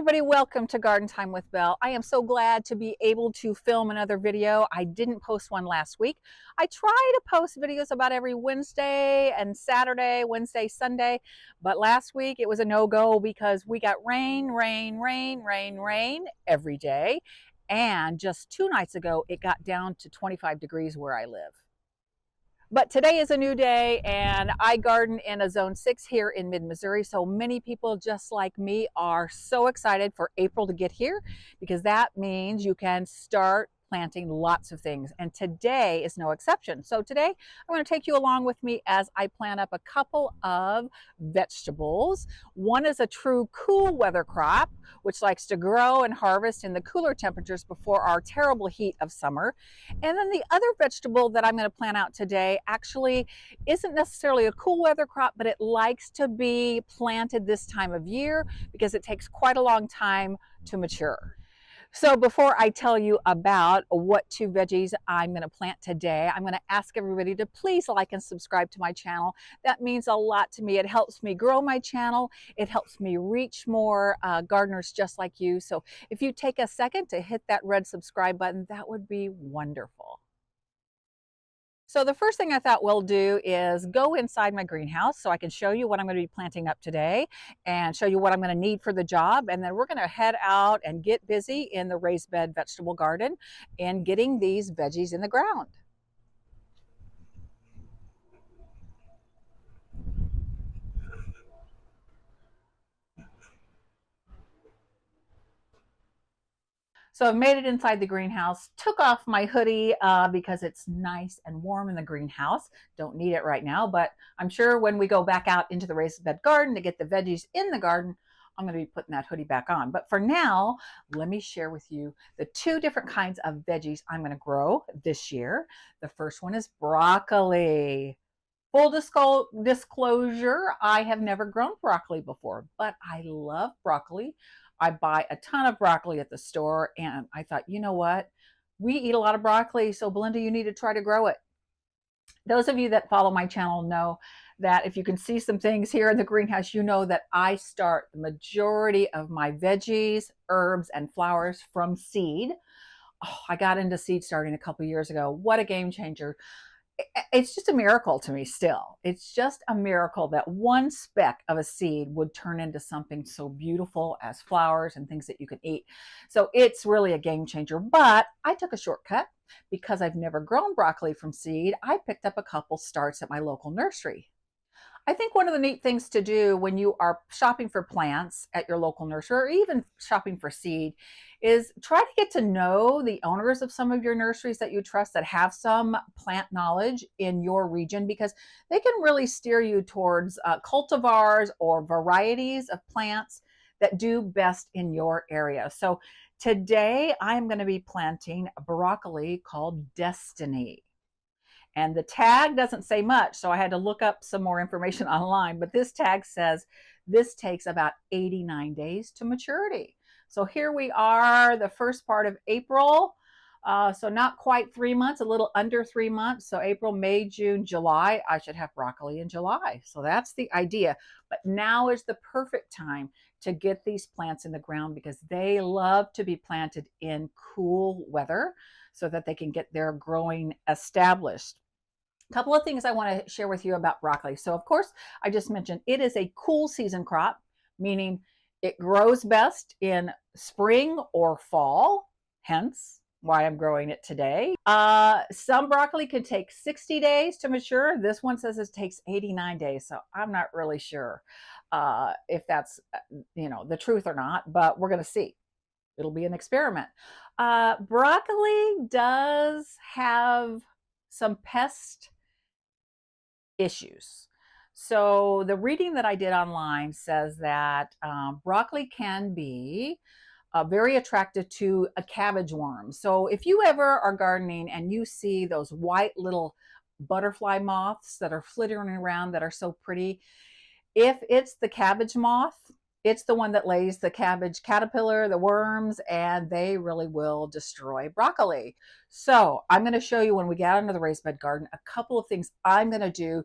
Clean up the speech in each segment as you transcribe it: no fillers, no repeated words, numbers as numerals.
everybody, welcome to Garden Time with Belle. I am so glad to be able to film another video. I didn't post one last week. I try to post videos about every Wednesday and Saturday, Wednesday, Sunday, but last week it was a no-go because we got rain every day. And just 2 nights ago, it got down to 25 degrees where I live. But today is a new day, and I garden in a zone 6 here in mid-Missouri. So many people just like me are so excited for April to get here because that means you can start planting lots of things, and today is no exception. So today I'm going to take you along with me as I plant up a couple of vegetables. One is a true cool weather crop, which likes to grow and harvest in the cooler temperatures before our terrible heat of summer. And then the other vegetable that I'm going to plant out today actually isn't necessarily a cool weather crop, but it likes to be planted this time of year because it takes quite a long time to mature. So before I tell you about what 2 veggies I'm going to plant today, I'm going to ask everybody to please like and subscribe to my channel. That means a lot to me. It helps me grow my channel. It helps me reach more gardeners just like you. So if you take a second to hit that red subscribe button, that would be wonderful. So the first thing I thought we'll do is go inside my greenhouse so I can show you what I'm going to be planting up today and show you what I'm going to need for the job. And then we're going to head out and get busy in the raised bed vegetable garden and getting these veggies in the ground. So I've made it inside the greenhouse, took off my hoodie because it's nice and warm in the greenhouse. Don't need it right now, but I'm sure when we go back out into the raised bed garden to get the veggies in the garden, I'm going to be putting that hoodie back on. But for now, let me share with you the 2 different kinds of veggies I'm going to grow this year. The first one is broccoli. Full disclosure, I have never grown broccoli before, but I love broccoli. I buy a ton of broccoli at the store, and I thought, you know what? We eat a lot of broccoli, so Belinda, you need to try to grow it. Those of you that follow my channel know that if you can see some things here in the greenhouse, you know that I start the majority of my veggies, herbs, and flowers from seed. Oh, I got into seed starting a couple years ago. What a game changer. It's just a miracle to me still. It's just a miracle that one speck of a seed would turn into something so beautiful as flowers and things that you can eat. So it's really a game changer. But I took a shortcut because I've never grown broccoli from seed. I picked up a couple starts at my local nursery. I think one of the neat things to do when you are shopping for plants at your local nursery or even shopping for seed is try to get to know the owners of some of your nurseries that you trust that have some plant knowledge in your region, because they can really steer you towards cultivars or varieties of plants that do best in your area. So today I'm going to be planting a broccoli called Destiny. And the tag doesn't say much, so I had to look up some more information online. But this tag says this takes about 89 days to maturity. So here we are, the first part of April. So not quite 3 months, a little under 3 months. So April, May, June, July, I should have broccoli in July. So that's the idea. But now is the perfect time to get these plants in the ground because they love to be planted in cool weather so that they can get their growing established. A couple of things I want to share with you about broccoli. So of course, I just mentioned it is a cool season crop, meaning it grows best in spring or fall, hence why I'm growing it today. Some broccoli can take 60 days to mature. This one says it takes 89 days. So I'm not really sure if that's, the truth or not, but we're going to see. It'll be an experiment. Broccoli does have some pest issues. So the reading that I did online says that broccoli can be very attractive to a cabbage worm. So if you ever are gardening and you see those white little butterfly moths that are flittering around that are so pretty, if it's the cabbage moth, it's the one that lays the cabbage caterpillar, the worms, and they really will destroy broccoli. So I'm going to show you when we get out into the raised bed garden a couple of things I'm going to do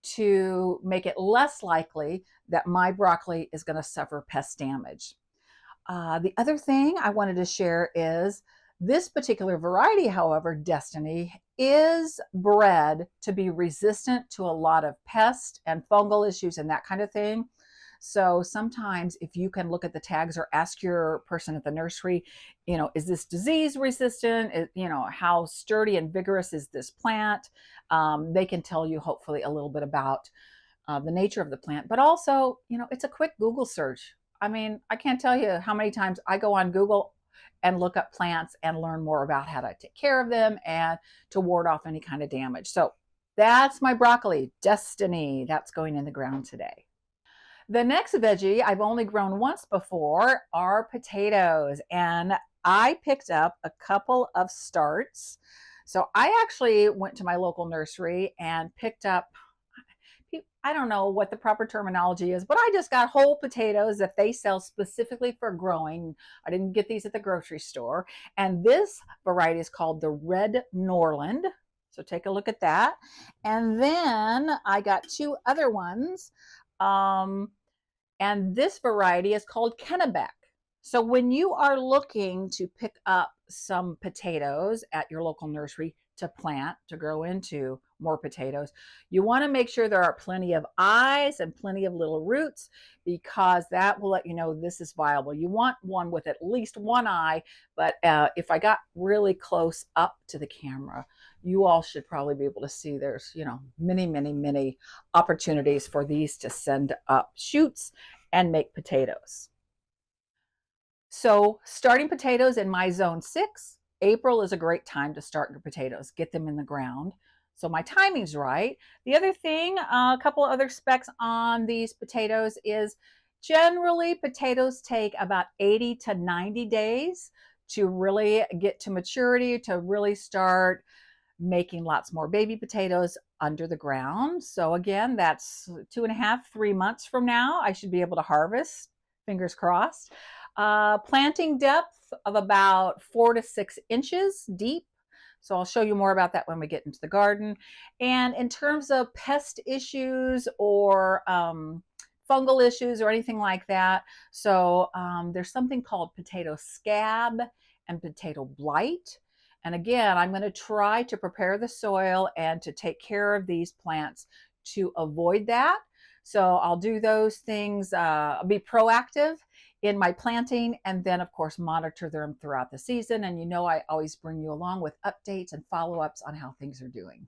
to make it less likely that my broccoli is going to suffer pest damage. The other thing I wanted to share is this particular variety, however, Destiny, is bred to be resistant to a lot of pest and fungal issues and that kind of thing. So sometimes if you can look at the tags or ask your person at the nursery, is this disease resistant? How sturdy and vigorous is this plant? They can tell you hopefully a little bit about the nature of the plant, but also, it's a quick Google search. I mean, I can't tell you how many times I go on Google and look up plants and learn more about how to take care of them and to ward off any kind of damage. So that's my broccoli, Destiny. That's going in the ground today. The next veggie I've only grown once before are potatoes, and I picked up a couple of starts. So I actually went to my local nursery and picked up, I don't know what the proper terminology is, but I just got whole potatoes that they sell specifically for growing. I didn't get these at the grocery store. And this variety is called the Red Norland. So take a look at that. And then I got two other ones. And this variety is called Kennebec. So when you are looking to pick up some potatoes at your local nursery to plant, to grow into more potatoes, you want to make sure there are plenty of eyes and plenty of little roots, because that will let you know this is viable. You want one with at least one eye, but if I got really close up to the camera, you all should probably be able to see there's, many, many, many opportunities for these to send up shoots and make potatoes. So starting potatoes in my zone 6, April is a great time to start your potatoes, get them in the ground. So my timing's right. The other thing, a couple of other specs on these potatoes is generally potatoes take about 80 to 90 days to really get to maturity, to really start making lots more baby potatoes under the ground. So again, that's 2.5, 3 months from now, I should be able to harvest, fingers crossed. Planting depth of about 4 to 6 inches deep. So I'll show you more about that when we get into the garden. And in terms of pest issues or fungal issues or anything like that, so there's something called potato scab and potato blight. And again, I'm going to try to prepare the soil and to take care of these plants to avoid that. So I'll do those things, be proactive in my planting, and then of course monitor them throughout the season. And I always bring you along with updates and follow-ups on how things are doing.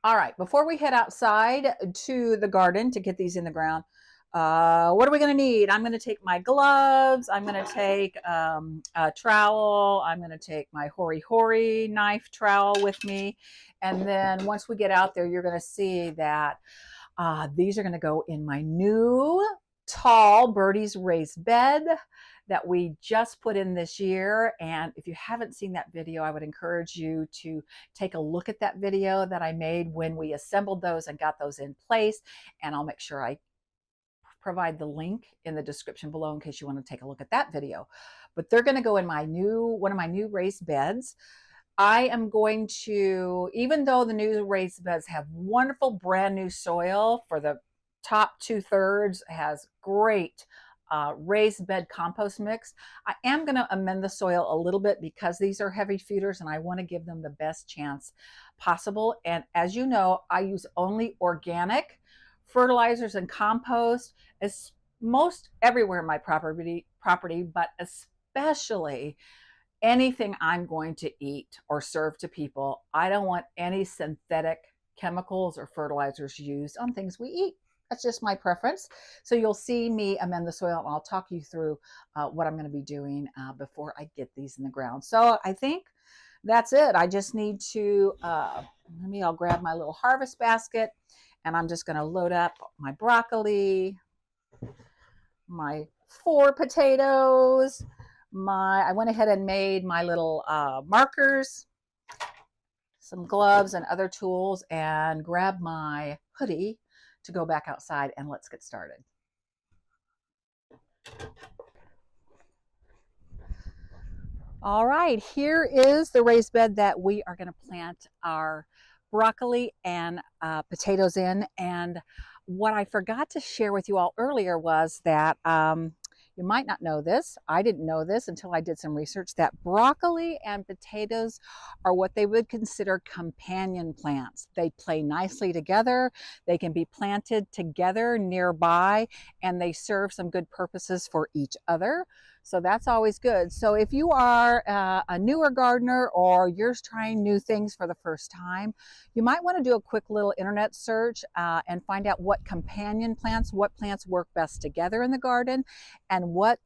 All right, before we head outside to the garden to get these in the ground, what are we going to need? I'm going to take my gloves. I'm going to take a trowel. I'm going to take my hori knife trowel with me. And then once we get out there, you're going to see that these are going to go in my new tall Birdie's raised bed that we just put in this year. And if you haven't seen that video, I would encourage you to take a look at that video that I made when we assembled those and got those in place. And I'll make sure I provide the link in the description below in case you want to take a look at that video. But they're going to go in one of my new raised beds. I am going to, even though the new raised beds have wonderful brand new soil for the top 2/3, has great raised bed compost mix, I am going to amend the soil a little bit because these are heavy feeders and I want to give them the best chance possible. And as you know, I use only organic fertilizers and compost, as most everywhere in my property, but especially anything I'm going to eat or serve to people. I don't want any synthetic chemicals or fertilizers used on things we eat. That's just my preference. So you'll see me amend the soil, and I'll talk you through what I'm going to be doing before I get these in the ground. So I think that's it. I just need to, I'll grab my little harvest basket, and I'm just going to load up my broccoli, my 4 potatoes, I went ahead and made my little markers, some gloves and other tools, and grab my hoodie to go back outside, and let's get started. All right, here is the raised bed that we are going to plant our broccoli and potatoes in. And what I forgot to share with you all earlier was that You might not know this. I didn't know this until I did some research, that broccoli and potatoes are what they would consider companion plants. They play nicely together. They can be planted together nearby, and they serve some good purposes for each other. So that's always good. So if you are a newer gardener or you're trying new things for the first time, you might want to do a quick little internet search and find out what companion plants, what plants work best together in the garden, and what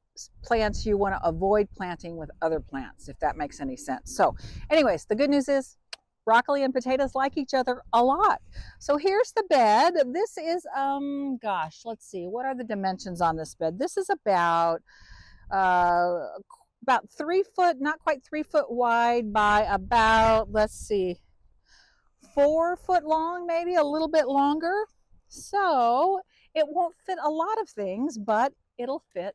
plants you want to avoid planting with other plants, if that makes any sense. So anyways, the good news is broccoli and potatoes like each other a lot. So here's the bed. This is, gosh, let's see, what are the dimensions on this bed? This is about 3 foot, not quite 3 foot wide by about, let's see, 4 foot long, maybe a little bit longer. So it won't fit a lot of things, but it'll fit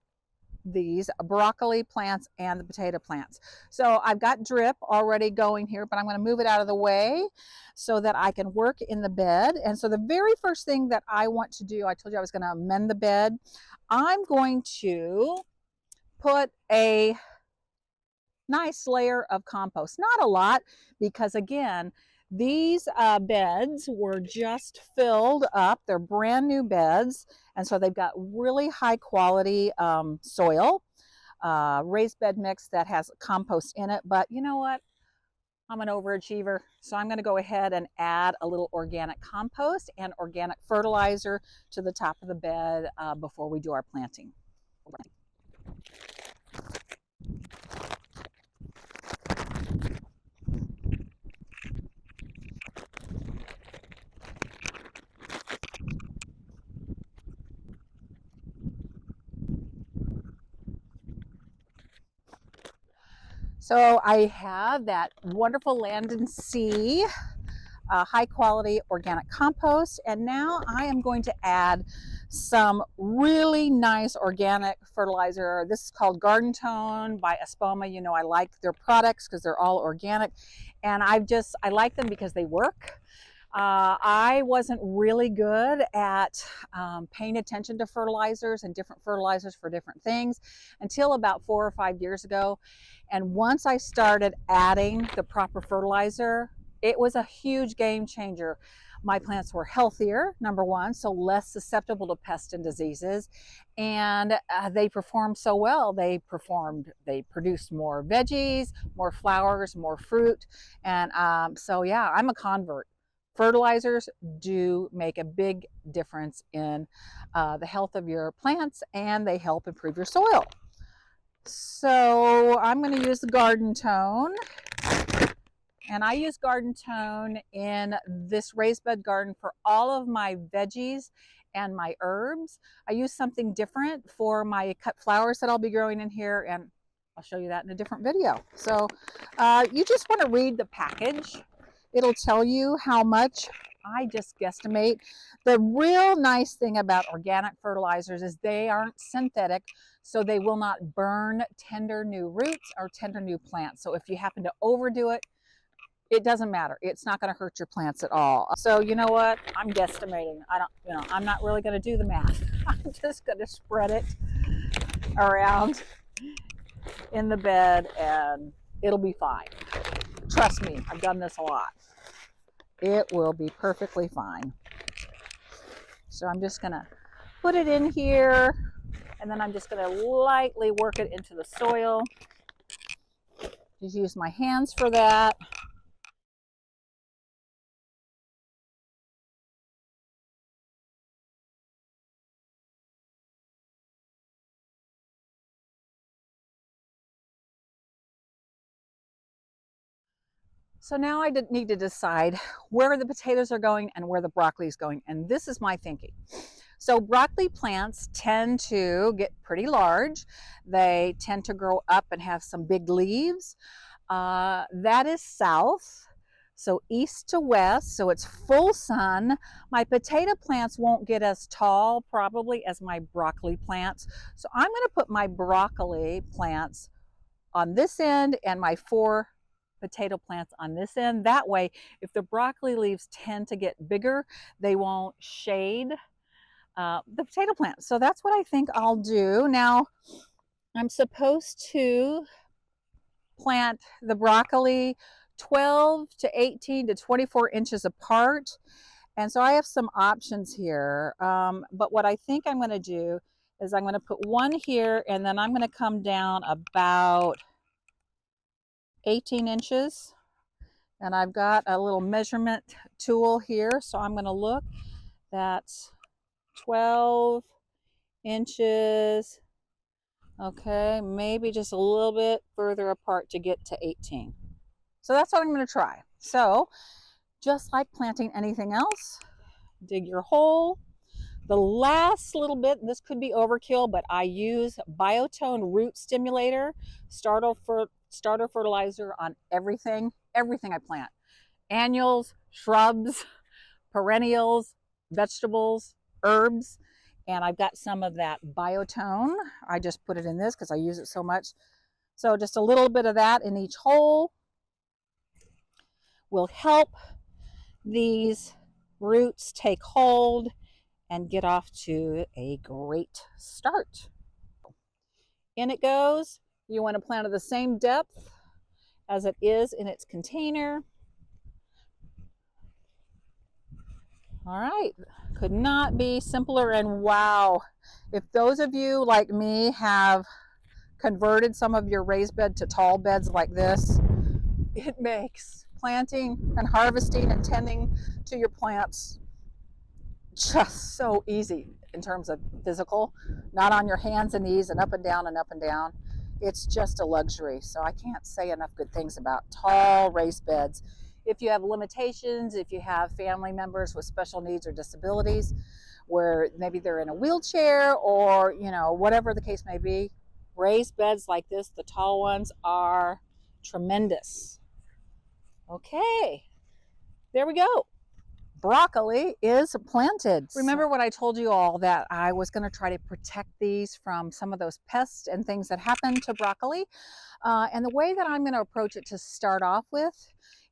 these broccoli plants and the potato plants. So I've got drip already going here, but I'm going to move it out of the way so that I can work in the bed. And so the very first thing that I want to do, I told you I was going to amend the bed. I'm going to put a nice layer of compost. Not a lot, because again, these beds were just filled up. They're brand new beds, and so they've got really high quality soil, raised bed mix that has compost in it. But you know what? I'm an overachiever, so I'm going to go ahead and add a little organic compost and organic fertilizer to the top of the bed before we do our planting. So I have that wonderful Land and Sea high quality organic compost, and now I am going to add some really nice organic fertilizer. This is called Garden Tone by Espoma. You know, I like their products because they're all organic, and I like them because they work. I wasn't really good at paying attention to fertilizers and different fertilizers for different things until about 4 or 5 years ago. And once I started adding the proper fertilizer, it was a huge game changer. My plants were healthier, number one, so less susceptible to pests and diseases, and they performed so well. They produced more veggies, more flowers, more fruit, and so yeah, I'm a convert. Fertilizers do make a big difference in the health of your plants, and they help improve your soil. So I'm going to use the Garden Tone, and I use Garden Tone in this raised bed garden for all of my veggies and my herbs. I use something different for my cut flowers that I'll be growing in here, and I'll show you that in a different video. So you just want to read the package. It'll tell you how much. I just guesstimate. The real nice thing about organic fertilizers is they aren't synthetic, so they will not burn tender new roots or tender new plants. So if you happen to overdo it, it doesn't matter. It's not going to hurt your plants at all. So you know what? I'm guesstimating. I'm not really going to do the math. I'm just going to spread it around in the bed, and it'll be fine. Trust me, I've done this a lot. It will be perfectly fine. So I'm just going to put it in here, and then I'm just going to lightly work it into the soil. Just use my hands for that. So now I need to decide where the potatoes are going and where the broccoli is going. And this is my thinking. So broccoli plants tend to get pretty large. They tend to grow up and have some big leaves. That is south. So east to west, so it's full sun. My potato plants won't get as tall probably as my broccoli plants. So I'm going to put my broccoli plants on this end and my 4 potato plants on this end. That way, if the broccoli leaves tend to get bigger, they won't shade the potato plant. So that's what I think I'll do. Now, I'm supposed to plant the broccoli 12 to 18 to 24 inches apart. And so I have some options here. But what I think I'm going to do is I'm going to put one here, and then I'm going to come down about 18 inches. And I've got a little measurement tool here. So I'm going to look. That's 12 inches. Okay, maybe just a little bit further apart to get to 18. So that's what I'm going to try. So just like planting anything else, dig your hole. The last little bit, this could be overkill, but I use Biotone root stimulator, starter fertilizer on everything I plant. Annuals, shrubs, perennials, vegetables, herbs, and I've got some of that Biotone. I just put it in this because I use it so much. So just a little bit of that in each hole will help these roots take hold and get off to a great start. In it goes. You want to plant at the same depth as it is in its container. All right, could not be simpler. And wow, if those of you like me have converted some of your raised bed to tall beds like this, it makes planting and harvesting and tending to your plants just so easy in terms of physical, not on your hands and knees and up and down and up and down. It's just a luxury. So I can't say enough good things about tall raised beds. If you have limitations, if you have family members with special needs or disabilities, where maybe they're in a wheelchair or, you know, whatever the case may be, raised beds like this, the tall ones, are tremendous. Okay, there we go. Broccoli is planted. Remember what I told you all, that I was going to try to protect these from some of those pests and things that happen to broccoli. And the way that I'm going to approach it to start off with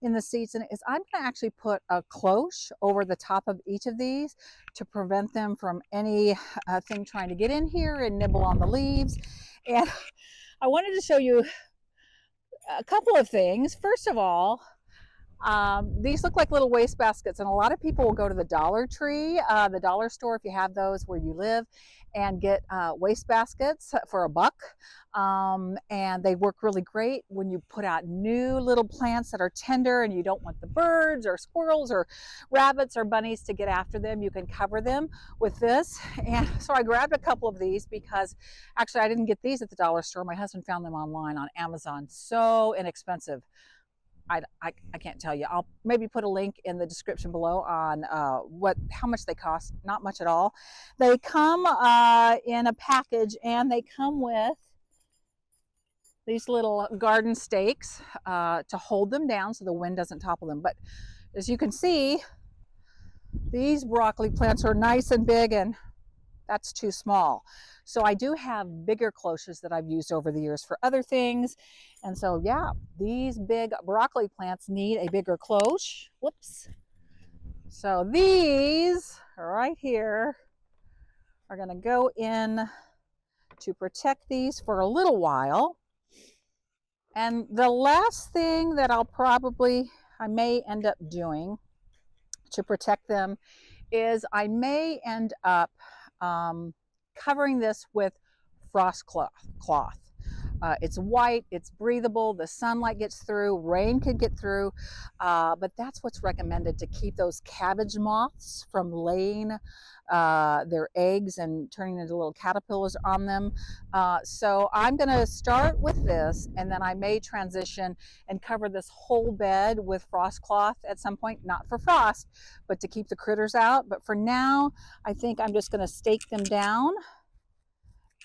in the season is I'm going to actually put a cloche over the top of each of these to prevent them from any thing trying to get in here and nibble on the leaves. And I wanted to show you a couple of things. First of all, these look like little waste baskets, and a lot of people will go to the Dollar Tree, the dollar store if you have those where you live, and get waste baskets for $1. And they work really great when you put out new little plants that are tender and you don't want the birds or squirrels or rabbits or bunnies to get after them. You can cover them with this. And so I grabbed a couple of these because actually I didn't get these at the dollar store. My husband found them online on Amazon. So inexpensive. I can't tell you. I'll maybe put a link in the description below on how much they cost. Not much at all. They come in a package, and they come with these little garden stakes to hold them down so the wind doesn't topple them. But as you can see, these broccoli plants are nice and big, and that's too small. So I do have bigger cloches that I've used over the years for other things. And so, yeah, these big broccoli plants need a bigger cloche. Whoops. So these right here are going to go in to protect these for a little while. And the last thing that I may end up doing to protect them is I may end up covering this with frost cloth. It's white, it's breathable, the sunlight gets through, rain can get through, but that's what's recommended to keep those cabbage moths from laying their eggs and turning into little caterpillars on them. So I'm going to start with this, and then I may transition and cover this whole bed with frost cloth at some point, not for frost, but to keep the critters out. But for now, I think I'm just going to stake them down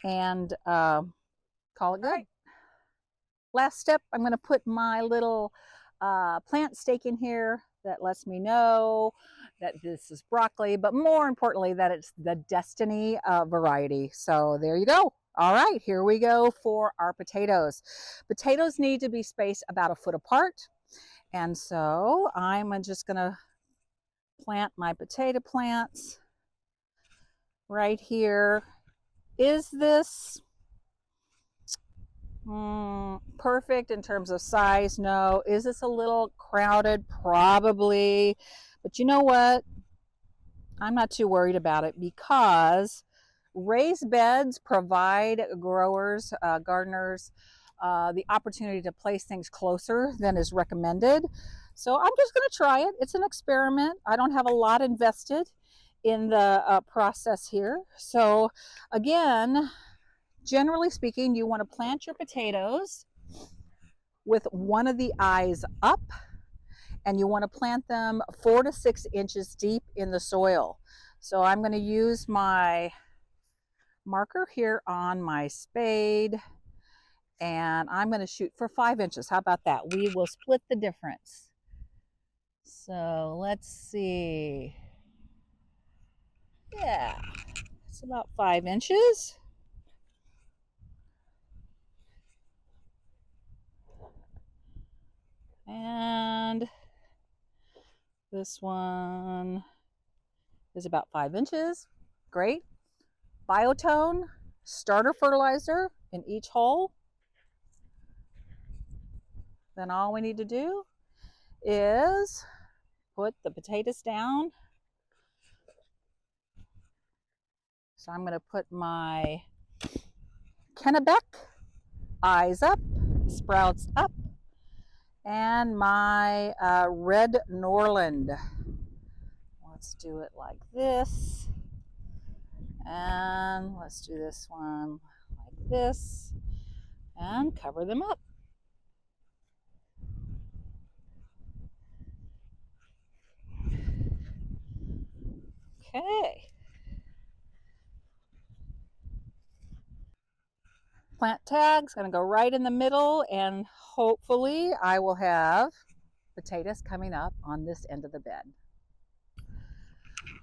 and call it good. Right. Last step, I'm going to put my little plant stake in here that lets me know that this is broccoli, but more importantly that it's the Destiny variety. So there you go. All right, here we go for our potatoes. Potatoes need to be spaced about 1 foot apart. And so I'm just going to plant my potato plants right here. Is this perfect in terms of size? No. Is this a little crowded? Probably. But you know what? I'm not too worried about it because raised beds provide growers, gardeners, the opportunity to place things closer than is recommended. So I'm just going to try it. It's an experiment. I don't have a lot invested in the process here. So again, generally speaking, you want to plant your potatoes with one of the eyes up, and you want to plant them 4 to 6 inches deep in the soil. So I'm going to use my marker here on my spade, and I'm going to shoot for 5 inches. How about that? We will split the difference. So let's see. Yeah, it's about 5 inches. And this one is about 5 inches. Great. Biotone, starter fertilizer in each hole. Then all we need to do is put the potatoes down. So I'm going to put my Kennebec, eyes up, sprouts up, and my red Norland. Let's do it like this. And let's do this one like this and cover them up. Okay. Plant tag's going to go right in the middle, and hopefully I will have potatoes coming up on this end of the bed.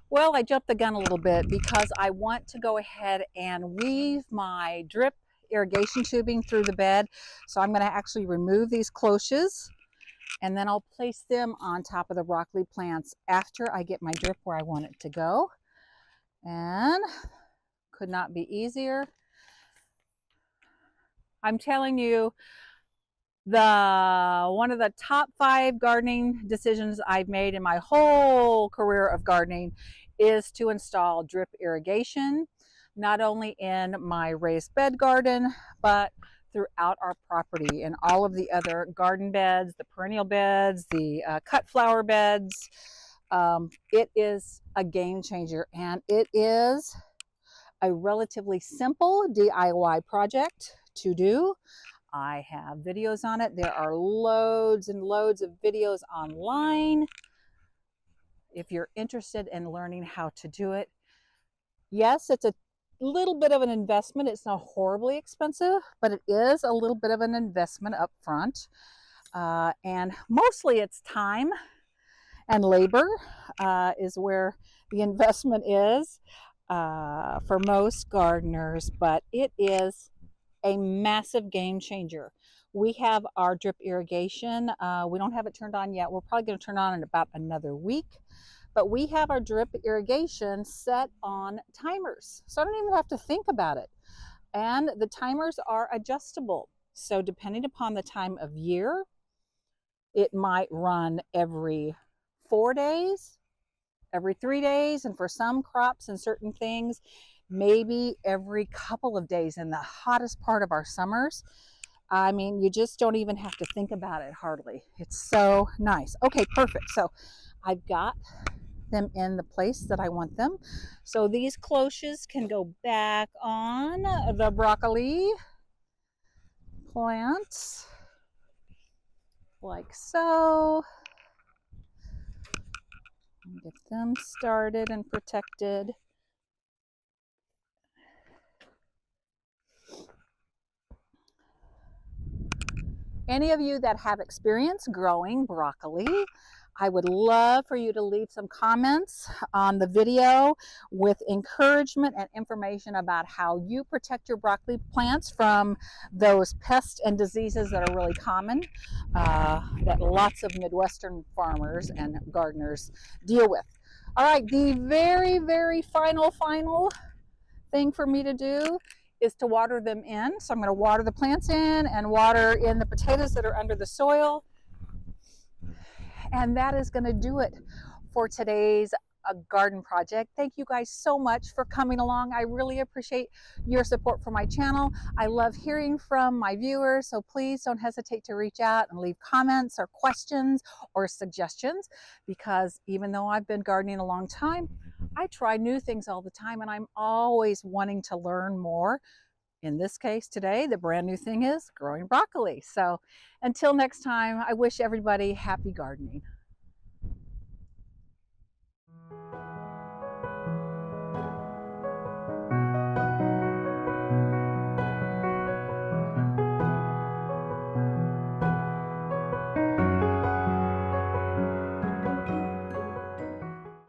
Well, I jumped the gun a little bit because I want to go ahead and weave my drip irrigation tubing through the bed. So I'm going to actually remove these cloches, and then I'll place them on top of the broccoli plants after I get my drip where I want it to go. And could not be easier. I'm telling you, one of the top 5 gardening decisions I've made in my whole career of gardening is to install drip irrigation, not only in my raised bed garden, but throughout our property and all of the other garden beds, the perennial beds, the cut flower beds. It is a game changer, and it is a relatively simple DIY project to do. I have videos on it. There are loads and loads of videos online if you're interested in learning how to do it. Yes, it's a little bit of an investment. It's not horribly expensive, but it is a little bit of an investment up front. And mostly it's time and labor is where the investment is for most gardeners, but it is a massive game changer. We have our drip irrigation. We don't have it turned on yet. We're probably going to turn on in about another week. But we have our drip irrigation set on timers. So I don't even have to think about it. And the timers are adjustable. So depending upon the time of year, it might run every 4 days, every 3 days, and for some crops and certain things, maybe every couple of days in the hottest part of our summers. I mean, you just don't even have to think about it hardly. It's so nice. Okay, perfect. So I've got them in the place that I want them. So these cloches can go back on the broccoli plants like so. Get them started and protected. Any of you that have experience growing broccoli, I would love for you to leave some comments on the video with encouragement and information about how you protect your broccoli plants from those pests and diseases that are really common, that lots of Midwestern farmers and gardeners deal with. All right, the very, very final thing for me to do is to water them in. So I'm going to water the plants in and water in the potatoes that are under the soil. And that is going to do it for today's garden project. Thank you guys so much for coming along. I really appreciate your support for my channel. I love hearing from my viewers, so please don't hesitate to reach out and leave comments or questions or suggestions, because even though I've been gardening a long time, I try new things all the time and I'm always wanting to learn more. In this case today, the brand new thing is growing broccoli. So until next time, I wish everybody happy gardening.